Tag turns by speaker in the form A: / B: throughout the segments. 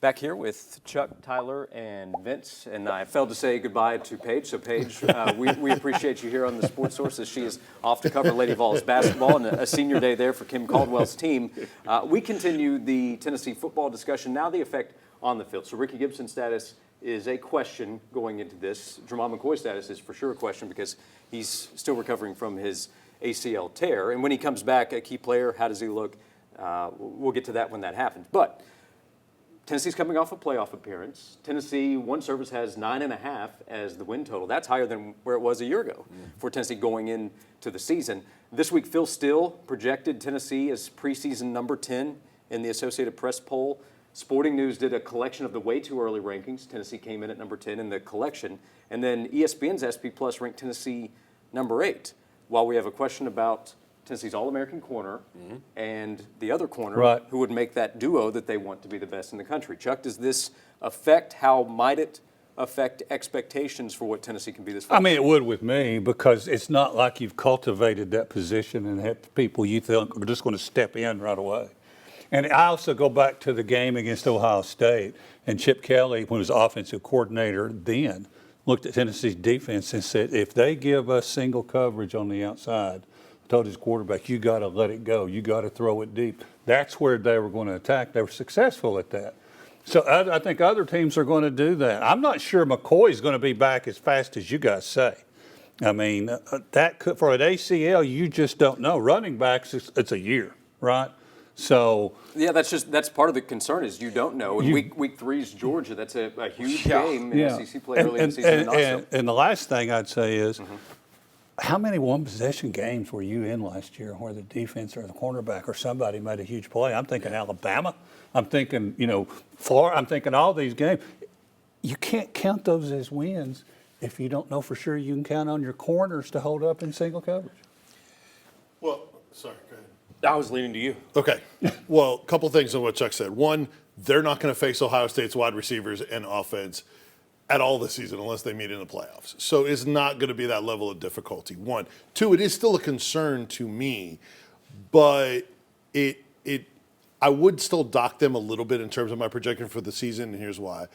A: Back here with Chuck, Tyler, and Vince, and I failed to say goodbye to Paige. So Paige, we appreciate you here on the Sports Source as she is off to cover Lady Vols basketball and a senior day there for Kim Caldwell's team. We continue the Tennessee football discussion, now the effect on the field. So Ricky Gibson's status is a question going into this. Jermon McCoy's status is for sure a question because he's still recovering from his ACL tear. And when he comes back, a key player, how does he look? We'll get to that when that happens. But Tennessee's coming off a playoff appearance. Tennessee, one service has 9.5 as the win total. That's higher than where it was a year ago for Tennessee going into the season. This week, Phil Steele projected Tennessee as preseason number 10 in the Associated Press poll. Sporting News did a collection of the way too early rankings. Tennessee came in at number 10 in the collection. And then ESPN's SP Plus ranked Tennessee number 8. While we have a question about Tennessee's All-American corner and the other corner who would make that duo that they want to be the best in the country. Chuck, does this affect, how might it affect expectations for what Tennessee can be this fall?
B: I mean, it would with me because it's not like you've cultivated that position and had people you think are just going to step in right away. And I also go back to the game against Ohio State, and Chip Kelly, when he was offensive coordinator then, looked at Tennessee's defense and said, if they give us single coverage on the outside, told his quarterback, you got to let it go. You got to throw it deep. That's where they were going to attack. They were successful at that. So I think other teams are going to do that. I'm not sure McCoy's going to be back as fast as you guys say. I mean, that could, for an ACL, you just don't know. Running backs, it's a year, right? So
A: yeah, that's part of the concern is you don't know. And week 3 is Georgia. That's a huge game in SEC play early in the season.
B: And the last thing I'd say is, how many one-possession games were you in last year where the defense or the cornerback or somebody made a huge play? I'm thinking Alabama. I'm thinking, Florida. I'm thinking all these games. You can't count those as wins if you don't know for sure you can count on your corners to hold up in single coverage.
C: Well, sorry, go ahead.
D: I was leaning to you.
C: Okay. Well, a couple things on what Chuck said. One, they're not going to face Ohio State's wide receivers and offense at all this season unless they meet in the playoffs. So it's not going to be that level of difficulty. One. Two, it is still a concern to me, but I would still dock them a little bit in terms of my projection for the season, and here's why.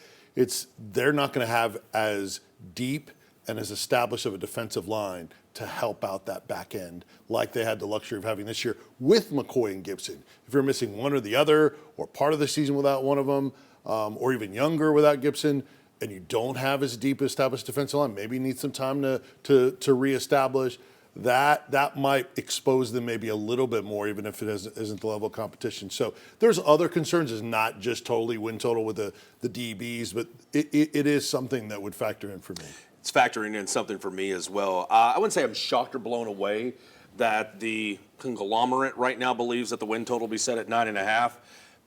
C: They're not going to have as deep and as established of a defensive line to help out that back end like they had the luxury of having this year with McCoy and Gibson. If you're missing one or the other or part of the season without one of them or even younger without Gibson, and you don't have as deep established defensive line, maybe you need some time to reestablish, that might expose them maybe a little bit more, even if it isn't the level of competition. So there's other concerns. It's not just totally win total with the DBs, but it is something that would factor in for me.
D: It's factoring in something for me as well. I wouldn't say I'm shocked or blown away that the conglomerate right now believes that the win total will be set at 9.5.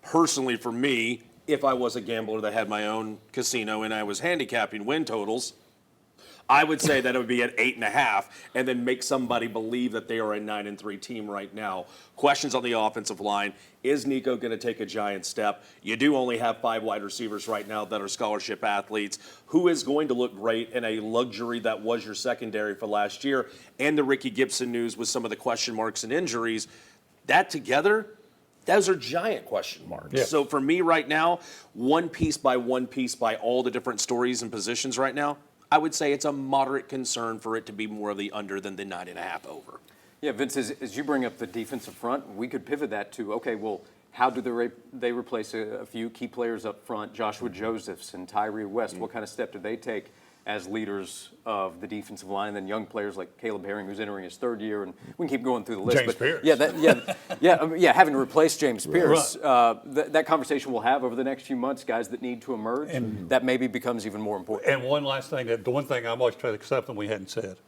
D: Personally, for me, if I was a gambler that had my own casino and I was handicapping win totals, I would say that it would be at 8.5 and then make somebody believe that they are a 9-3 team right now. Questions on the offensive line. Is Nico going to take a giant step? You do only have 5 wide receivers right now that are scholarship athletes. Who is going to look great in a luxury that was your secondary for last year? And the Ricky Gibson news with some of the question marks and injuries. That together, those are giant question marks. Yeah. So for me right now, one piece by all the different stories and positions right now, I would say it's a moderate concern for it to be more of the under than the 9.5 over.
A: Yeah, Vince, as you bring up the defensive front, we could pivot that to, okay, well, how do they replace a few key players up front, Joshua Josephs and Tyree West? What kind of step do they take as leaders of the defensive line? And then young players like Caleb Herring, who's entering his 3rd year, and we can keep going through the list.
B: James Pierce.
A: Having to replace James Pierce. That conversation we'll have over the next few months, guys that need to emerge, and that maybe becomes even more important.
B: And one last thing, the one thing I'm always trying to accept and we hadn't said,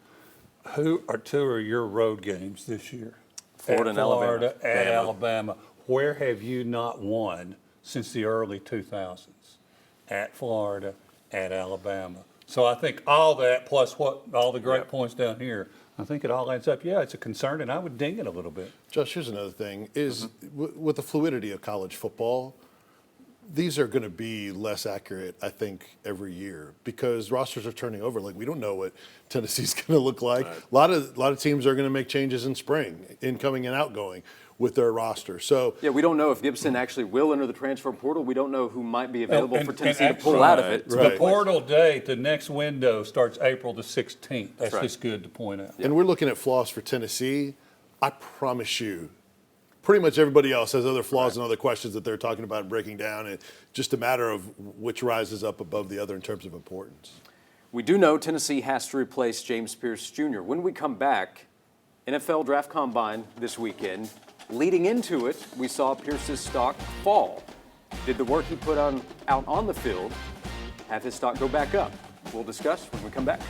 B: who are 2 of your road games this year?
A: Florida and Alabama.
B: At Alabama. Where have you not won since the early 2000s? At Florida, at Alabama. So I think all that plus all the great points down here, I think it all adds up. Yeah, it's a concern, and I would ding it a little bit.
C: Josh, here's another thing, is with the fluidity of college football, these are going to be less accurate, I think, every year because rosters are turning over. Like we don't know what Tennessee's going to look like.
D: Right.
C: A lot of teams are going to make changes in spring, incoming and outgoing, with their roster. So
A: Yeah, we don't know if Gibson actually will enter the transfer portal. We don't know who might be available
B: And-
A: for
B: and
A: Tennessee to pull
B: actually,
A: out of it.
B: The portal date, the next window starts April the 16th. That's
A: right.
B: just good to point out.
C: and we're looking at flaws for Tennessee. I promise you, pretty much everybody else has other flaws and other questions that they're talking about and breaking down. And just a matter of which rises up above the other in terms of importance.
A: We do know Tennessee has to replace James Pierce Jr. When we come back, NFL Draft Combine this weekend. Leading into it, we saw Pierce's stock fall. Did the work he put out on the field have his stock go back up? We'll discuss when we come back.